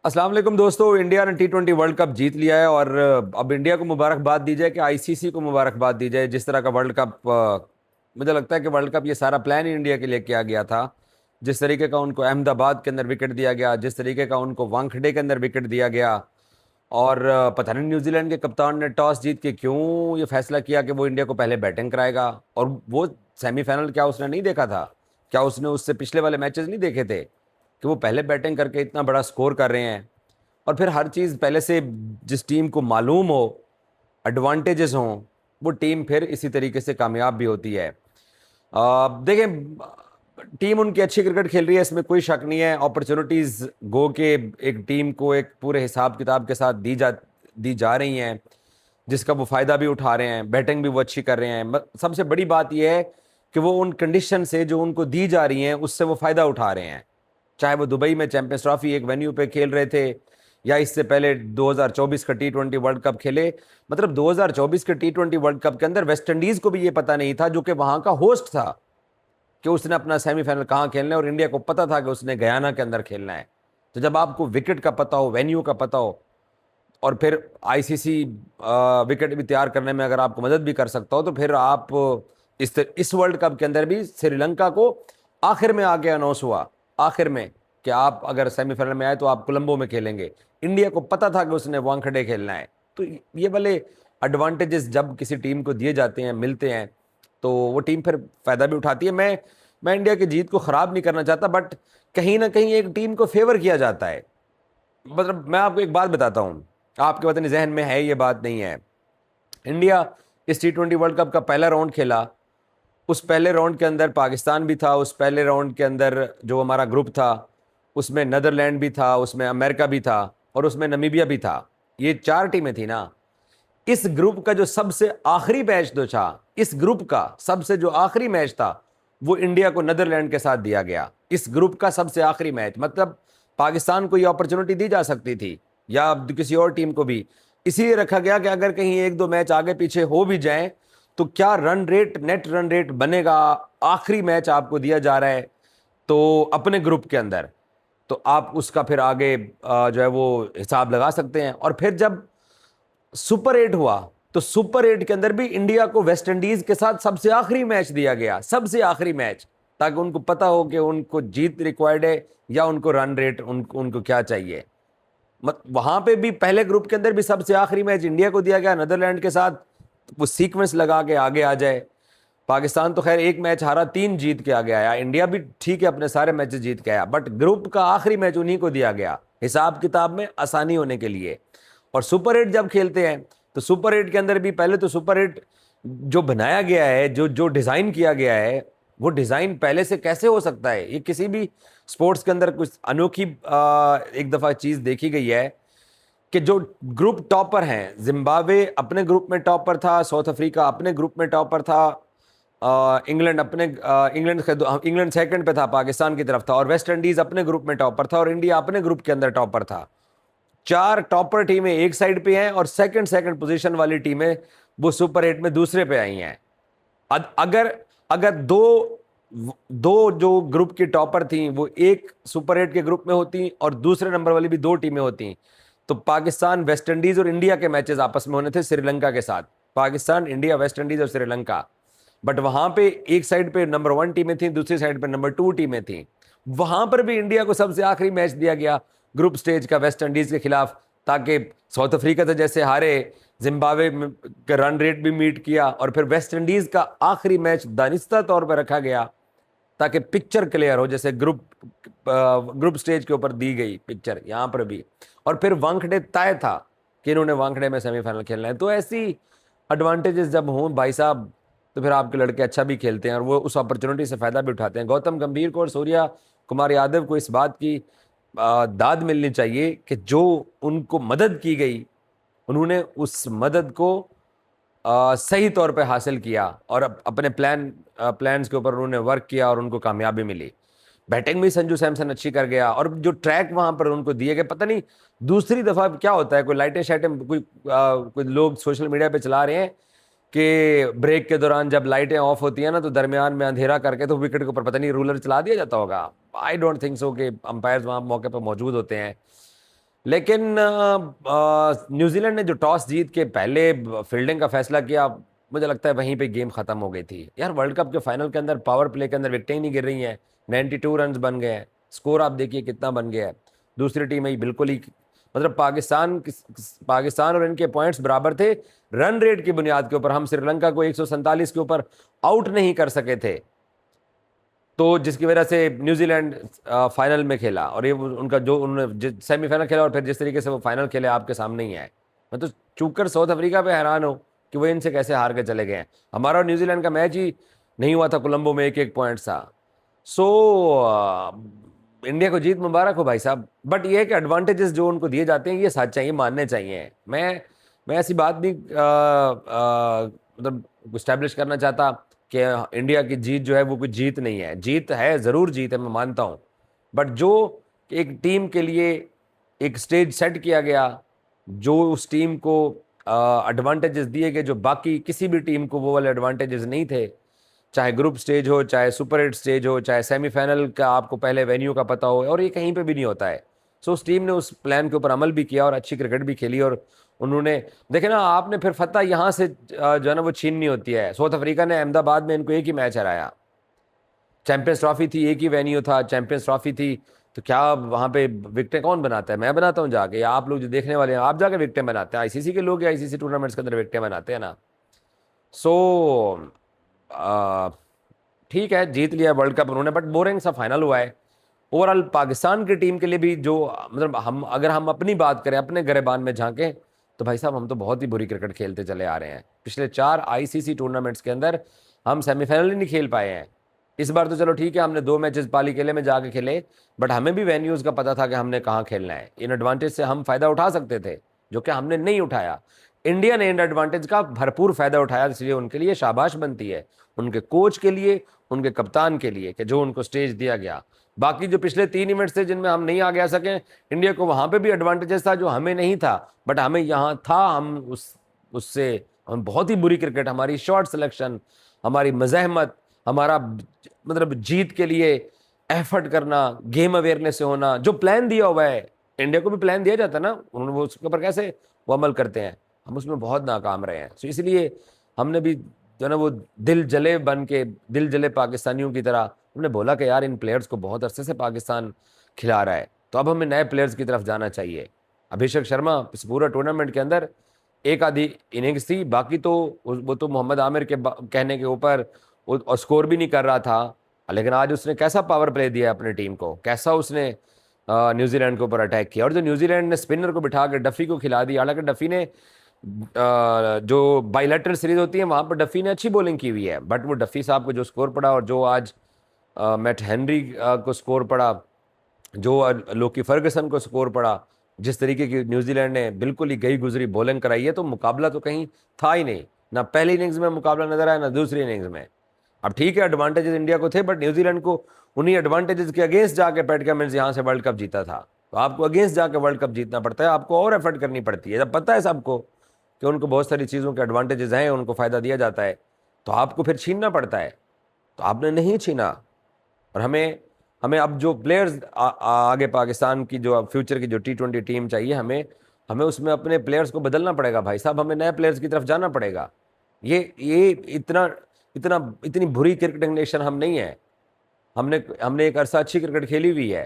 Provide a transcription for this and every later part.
अस्सलाम वालेकुम दोस्तों। इंडिया ने T20 वर्ल्ड कप जीत लिया है और अब इंडिया को मुबारकबाद दी जाए कि आईसीसी को मुबारकबाद दी जाए। जिस तरह का वर्ल्ड कप मुझे लगता है कि वर्ल्ड कप ये सारा प्लान ही इंडिया के लिए किया गया था। जिस तरीके का उनको अहमदाबाद के अंदर विकेट दिया गया, जिस तरीके का उनको वानखेड़े के अंदर विकेट दिया गया, और पता नहीं न्यूजीलैंड के कप्तान ने टॉस जीत के क्यों ये फैसला किया कि वो इंडिया को पहले बैटिंग कराएगा। और वो सेमीफाइनल क्या उसने नहीं देखा था? क्या उसने उससे पिछले वाले मैचेस नहीं देखे थे कि वो पहले बैटिंग करके इतना बड़ा स्कोर कर रहे हैं? और फिर हर चीज़ पहले से जिस टीम को मालूम हो, एडवांटेजेस हों, वो टीम फिर इसी तरीके से कामयाब भी होती है। देखें, टीम उनकी अच्छी क्रिकेट खेल रही है, इसमें कोई शक नहीं है। अपॉर्चुनिटीज़ गो के एक टीम को एक पूरे हिसाब किताब के साथ दी जा रही हैं, जिसका वो फ़ायदा भी उठा रहे हैं। बैटिंग भी वो अच्छी कर रहे हैं। सबसे बड़ी बात यह है कि वो उन कंडीशन से जो उनको दी जा रही हैं उससे वो फ़ायदा उठा रहे हैं। चाहे वो दुबई में चैंपियंस ट्रॉफी एक वेन्यू पे खेल रहे थे, या इससे पहले 2024 का T20 वर्ल्ड कप खेले। मतलब 2024 के T20 वर्ल्ड कप के अंदर वेस्ट इंडीज को भी ये पता नहीं था, जो कि वहां का होस्ट था, कि उसने अपना सेमीफाइनल कहाँ खेलना है, और इंडिया को पता था कि उसने गयाना के अंदर खेलना है। तो जब आपको विकेट का पता हो, वेन्यू का पता हो, और फिर आईसीसी विकेट भी तैयार करने में अगर आपको मदद भी कर सकता हो, तो फिर आप इस वर्ल्ड कप के अंदर भी श्रीलंका को आखिर में आके अनाउंस हुआ, आखिर में, कि आप अगर सेमीफाइनल में आए तो आप कोलंबो में खेलेंगे। इंडिया को पता था कि उसने वानखेड़े खेलना है। तो ये वाले एडवांटेजेस जब किसी टीम को दिए जाते हैं, मिलते हैं, तो वो टीम फिर फायदा भी उठाती है। मैं इंडिया की जीत को खराब नहीं करना चाहता, बट कहीं ना कहीं एक टीम को फेवर किया जाता है। मतलब मैं आपको एक बात बताता हूँ, आपके पता नहीं जहन में है ये बात नहीं है। इंडिया इस T20 वर्ल्ड कप का पहला राउंड खेला। उस पहले राउंड के अंदर पाकिस्तान भी था, उस पहले राउंड के अंदर जो हमारा ग्रुप था उसमें नीदरलैंड भी था, उसमें अमेरिका भी था, और उसमें नमीबिया भी था। ये चार टीमें थी ना। इस ग्रुप का जो सबसे आखिरी मैच जो था, इस ग्रुप का सबसे जो आखिरी मैच था, वो इंडिया को नीदरलैंड के साथ दिया गया। इस ग्रुप का सबसे आखिरी मैच, मतलब पाकिस्तान को ये अपॉर्चुनिटी दी जा सकती थी, या किसी और टीम को भी। इसीलिए रखा गया कि अगर कहीं एक दो मैच आगे पीछे हो भी जाए तो क्या run rate, net run rate बनेगा। आखिरी मैच आपको दिया जा रहा है तो अपने ग्रुप के अंदर, तो आप उसका फिर आगे जो है वो हिसाब लगा सकते हैं। और फिर जब सुपर 8 हुआ, तो सुपर 8 के अंदर भी इंडिया को वेस्ट इंडीज के साथ सबसे आखिरी मैच दिया गया, सबसे आखिरी मैच, ताकि उनको पता हो कि उनको जीत रिक्वायर्ड है या उनको रन रेट उनको क्या चाहिए। वहां पे भी पहले ग्रुप के अंदर भी सबसे आखिरी मैच इंडिया को दिया गया नीदरलैंड के साथ, वो सीक्वेंस लगा के आगे आ जाए। पाकिस्तान तो खैर एक मैच हारा, 3 जीत के आगे आया। इंडिया भी ठीक है, अपने सारे मैचेस जीत के आया, बट ग्रुप का आखिरी मैच उन्हीं को दिया गया, हिसाब किताब में आसानी होने के लिए। और सुपर 8 जब खेलते हैं तो सुपर 8 के अंदर भी पहले तो सुपर 8 जो बनाया गया है, जो जो डिज़ाइन किया गया है, वो डिज़ाइन पहले से कैसे हो सकता है? ये किसी भी स्पोर्ट्स के अंदर कुछ अनोखी एक दफ़ा चीज़ देखी गई है कि जो ग्रुप टॉपर हैं, जिम्बाब्वे अपने ग्रुप में टॉपर था, साउथ अफ्रीका अपने ग्रुप में टॉपर था, इंग्लैंड सेकंड पे था, पाकिस्तान की तरफ था, और वेस्ट इंडीज अपने ग्रुप में टॉपर था, और इंडिया अपने ग्रुप के अंदर टॉपर था। 4 टॉपर टीमें एक साइड पे हैं, और सेकंड सेकंड पोजीशन वाली टीमें वो सुपर 8 में दूसरे पे आई हैं। अगर अगर दो दो जो ग्रुप की टॉपर थी वो एक सुपर 8 के ग्रुप में होती, और दूसरे नंबर वाली भी 2 टीमें होती, तो पाकिस्तान, वेस्ट इंडीज और इंडिया के मैचेस आपस में होने थे श्रीलंका के साथ। पाकिस्तान, इंडिया, वेस्ट इंडीज और श्रीलंका। बट वहां पे एक साइड पे नंबर 1 टीमें थी, दूसरी साइड पे नंबर 2 टीमें थी। वहां पर भी इंडिया को सबसे आखिरी मैच दिया गया ग्रुप स्टेज का वेस्ट इंडीज के खिलाफ, ताकि साउथ अफ्रीका से जैसे हारे, जिम्बाब्वे का रन रेट भी मीट किया, और फिर वेस्ट इंडीज का आखिरी मैच दानिस्ता तौर पर रखा गया ताकि पिक्चर क्लियर हो, जैसे ग्रुप स्टेज के ऊपर दी गई पिक्चर यहां पर भी। और फिर वानखेड़े तय था कि इन्होंने वानखेड़े में सेमीफाइनल खेलना है। तो ऐसी एडवांटेजेस जब हों भाई साहब, तो फिर आपके लड़के अच्छा भी खेलते हैं, और वो उस अपॉर्चुनिटी से फायदा भी उठाते हैं। गौतम गंभीर को और सूर्या कुमार यादव को इस बात की दाद मिलनी चाहिए कि जो उनको मदद की गई, उन्होंने उस मदद को सही तौर पे हासिल किया, और अपने प्लान्स के ऊपर उन्होंने वर्क किया, और उनको कामयाबी मिली। बैटिंग भी संजू सैमसन अच्छी कर गया, और जो ट्रैक वहां पर उनको दिए गए, पता नहीं दूसरी दफा क्या होता है, कोई लाइटें शाइटें कोई लोग सोशल मीडिया पे चला रहे हैं कि ब्रेक के दौरान जब लाइटें ऑफ होती हैं ना, तो दरमियान में अंधेरा करके तो विकेट के ऊपर पता नहीं रूलर चला दिया जाता होगा। आई डोंट थिंक सो कि अंपायर्स वहां मौके पर मौजूद होते हैं। लेकिन न्यूजीलैंड ने जो टॉस जीत के पहले फील्डिंग का फैसला किया, मुझे लगता है वहीं पे गेम खत्म हो गई थी यार। वर्ल्ड कप के फाइनल के अंदर पावर प्ले के अंदर विकेटें ही नहीं गिर रही हैं, 92 रन बन गए हैं, स्कोर आप देखिए कितना बन गया है। दूसरी टीम ही बिल्कुल ही, मतलब पाकिस्तान और इनके पॉइंट्स बराबर थे रन रेट की बुनियाद के ऊपर। हम श्रीलंका को 147 के ऊपर आउट नहीं कर सके थे, तो जिसकी वजह से न्यूजीलैंड फाइनल में खेला। और ये उनका जो उन्होंने सेमीफाइनल खेला और फिर जिस तरीके से वो फाइनल खेले आपके सामने ही है। मैं तो चूक कर साउथ अफ्रीका पे हैरान हूँ कि वो इनसे कैसे हार के चले गए हैं। हमारा और न्यूजीलैंड का मैच ही नहीं हुआ था कोलंबो में, 1-1 पॉइंट था। सो इंडिया को जीत मुबारक हो भाई साहब। बट ये है कि एडवांटेजेस जो उनको दिए जाते हैं ये सच चाहिए, मानने चाहिए। मैं ऐसी बात नहीं मतलब इस्टेब्लिश करना चाहता कि इंडिया की जीत जो है वो कोई जीत नहीं है। जीत है, ज़रूर जीत है, मैं मानता हूँ। बट जो एक टीम के लिए एक स्टेज सेट किया गया, जो उस टीम को एडवांटेजेस दिए गए जो बाकी किसी भी टीम को वो वाले एडवांटेजेस नहीं थे, चाहे ग्रुप स्टेज हो, चाहे सुपर 8 स्टेज हो, चाहे सेमीफाइनल का आपको पहले वेन्यू का पता हो, और ये कहीं पे भी नहीं होता है। सो उस टीम ने उस प्लान के ऊपर अमल भी किया और अच्छी क्रिकेट भी खेली। और उन्होंने देखे ना, आपने फिर फतह यहाँ से जो है ना वो छीननी होती है। साउथ अफ्रीका ने अहमदाबाद में इनको एक ही मैच हराया, चैंपियंस ट्रॉफी थी, एक ही वेन्यू था, चैंपियंस ट्रॉफी थी। तो क्या वहाँ पे विकेटें कौन बनाता है? मैं बनाता हूँ जाके, या आप लोग जो देखने वाले हैं आप जाके विकेटें बनाते हैं? आईसीसी के लोग या आईसीसी टूर्नामेंट्स के अंदर विकेटें बनाते हैं ना। सो ठीक है, जीत लिया वर्ल्ड कप उन्होंने, बट बोरिंग सा फाइनल हुआ है। ओवरऑल पाकिस्तान की टीम के लिए भी जो, मतलब अगर हम अपनी बात करें, अपने गिरेबान में झांकें, तो भाई साहब हम तो बहुत ही बुरी क्रिकेट खेलते चले आ रहे हैं। पिछले 4 आईसीसी टूर्नामेंट्स के अंदर हम सेमीफाइनल ही नहीं खेल पाए हैं। इस बार तो चलो ठीक है, हमने 2 मैचेस पाली किले में जाके खेले, बट हमें भी वेन्यूज़ का पता था कि हमने कहाँ खेलना है। इन एडवांटेज से हम फायदा उठा सकते थे, जो कि हमने नहीं उठाया। इंडिया ने इन एडवांटेज का भरपूर फायदा उठाया, इसलिए उनके लिए शाबाश बनती है, उनके कोच के लिए, उनके कप्तान के लिए, कि जो उनको स्टेज दिया गया। बाकी जो पिछले 3 इवेंट्स थे जिनमें हम नहीं आगे आ सके, इंडिया को वहां पे भी एडवांटेजेस था जो हमें नहीं था, बट हमें यहाँ था। हम उससे हम बहुत ही बुरी क्रिकेट, हमारी शॉर्ट सिलेक्शन, हमारी मजहमत, हमारा मतलब जीत के लिए एफर्ट करना, गेम अवेयरनेस से होना, जो प्लान दिया हुआ है, इंडिया को भी प्लान दिया जाता है ना, उन्होंने वो उसके ऊपर कैसे वो अमल करते हैं, हम उसमें बहुत नाकाम रहे हैं। तो इसलिए हमने भी जो है ना वो दिल जले बन के, दिल जले पाकिस्तानियों की तरह हमने बोला कि यार इन प्लेयर्स को बहुत अरसे से पाकिस्तान खिला रहा है, तो अब हमें नए प्लेयर्स की तरफ जाना चाहिए। अभिषेक शर्मा इस पूरा टूर्नामेंट के अंदर एक आधी इनिंग्स थी, बाकी तो वो तो मोहम्मद आमिर के कहने के ऊपर और स्कोर भी नहीं कर रहा था। लेकिन आज उसने कैसा पावर प्ले दिया अपनी टीम को, कैसा उसने न्यूजीलैंड के ऊपर अटैक किया। और जो न्यूजीलैंड ने स्पिनर को बिठा के डफी को खिला दी, हालांकि डफी ने जो बाइलेटरल सीरीज होती है वहां पर डफी ने अच्छी बॉलिंग की हुई है, बट वो डफी साहब को जो स्कोर पड़ा, और जो आज मैट हेनरी को स्कोर पड़ा, जो लोकी फर्गसन को स्कोर पड़ा, जिस तरीके की न्यूजीलैंड ने बिल्कुल ही गई गुजरी बॉलिंग कराई है, तो मुकाबला तो कहीं था ही नहीं। ना पहली इनिंग्स में मुकाबला नजर आया, ना दूसरी इनिंग्स में। अब ठीक है, एडवांटेजेस इंडिया को थे, बट न्यूजीलैंड को उन्हीं एडवांटेजेस के अगेंस्ट जाके पैट कमिंस यहाँ से वर्ल्ड कप जीता था। तो आपको अगेंस्ट जाके वर्ल्ड कप जीतना पड़ता है, आपको और एफर्ट करनी पड़ती है। जब पता है सबको कि उनको बहुत सारी चीज़ों के एडवांटेजेस हैं, उनको फ़ायदा दिया जाता है, तो आपको फिर छीनना पड़ता है। तो आपने नहीं छीना। और हमें हमें अब जो प्लेयर्स आगे पाकिस्तान की जो फ्यूचर की जो T20 टीम चाहिए, हमें हमें उसमें अपने प्लेयर्स को बदलना पड़ेगा भाई साहब, हमें नए प्लेयर्स की तरफ जाना पड़ेगा। ये इतना इतना इतनी बुरी क्रिकेटिंग नेशन हम नहीं है। हमने हमने एक अरसा अच्छी क्रिकेट खेली हुई है,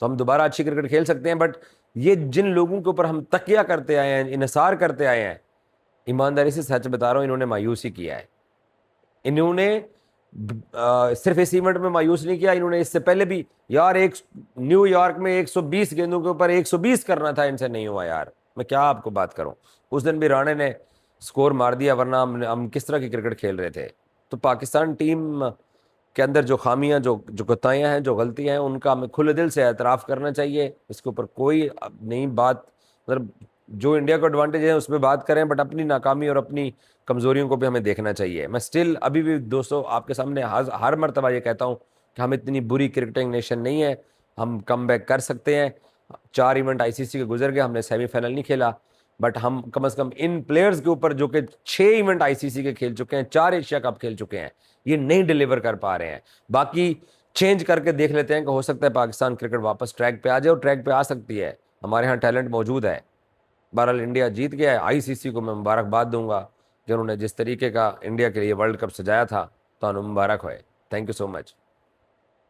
तो हम दोबारा अच्छी क्रिकेट खेल सकते हैं। बट ये जिन लोगों के ऊपर हम तकिया करते आए हैं, इन्हिसार करते आए हैं, ईमानदारी से सच बता रहा हूँ, इन्होंने मायूसी किया है। इन्होंने सिर्फ इस इवेंट में मायूस नहीं किया, इन्होंने इससे पहले भी यार, एक न्यूयॉर्क में 120 गेंदों के ऊपर 120 करना था, इनसे नहीं हुआ यार। मैं क्या आपको बात करूं, उस दिन भी राणे ने स्कोर मार दिया, वरना हम किस तरह की क्रिकेट खेल रहे थे। तो पाकिस्तान टीम के अंदर जो खामियां, जो कोताहियां हैं, जो गलतियां हैं, उनका हमें खुले दिल से एतराफ़ करना चाहिए। इसके ऊपर कोई नई बात, मतलब जो इंडिया को एडवांटेज है उसमें बात करें, बट अपनी नाकामी और अपनी कमज़ोरियों को भी हमें देखना चाहिए। मैं स्टिल अभी भी दोस्तों आपके सामने हर मरतबा ये कहता हूँ कि हम इतनी बुरी क्रिकेटिंग नेशन नहीं है, हम कम बैक कर सकते हैं। 4 इवेंट आईसीसी के गुजर गए, हमने सेमीफाइनल नहीं खेला, बट हम कम से कम इन प्लेयर्स के ऊपर, जो कि 6 इवेंट आईसीसी के खेल चुके हैं, 4 एशिया कप खेल चुके हैं, ये नहीं डिलीवर कर पा रहे हैं। बाकी चेंज करके देख लेते हैं कि हो सकता है पाकिस्तान क्रिकेट वापस ट्रैक पे आ जाए, और ट्रैक पे आ सकती है। हमारे यहाँ टैलेंट मौजूद है। बहरहाल इंडिया जीत गया है। आईसीसी को मैं मुबारकबाद दूंगा कि उन्होंने जिस तरीके का इंडिया के लिए वर्ल्ड कप सजाया था, तो उन्हें मुबारक होए। Thank you so much.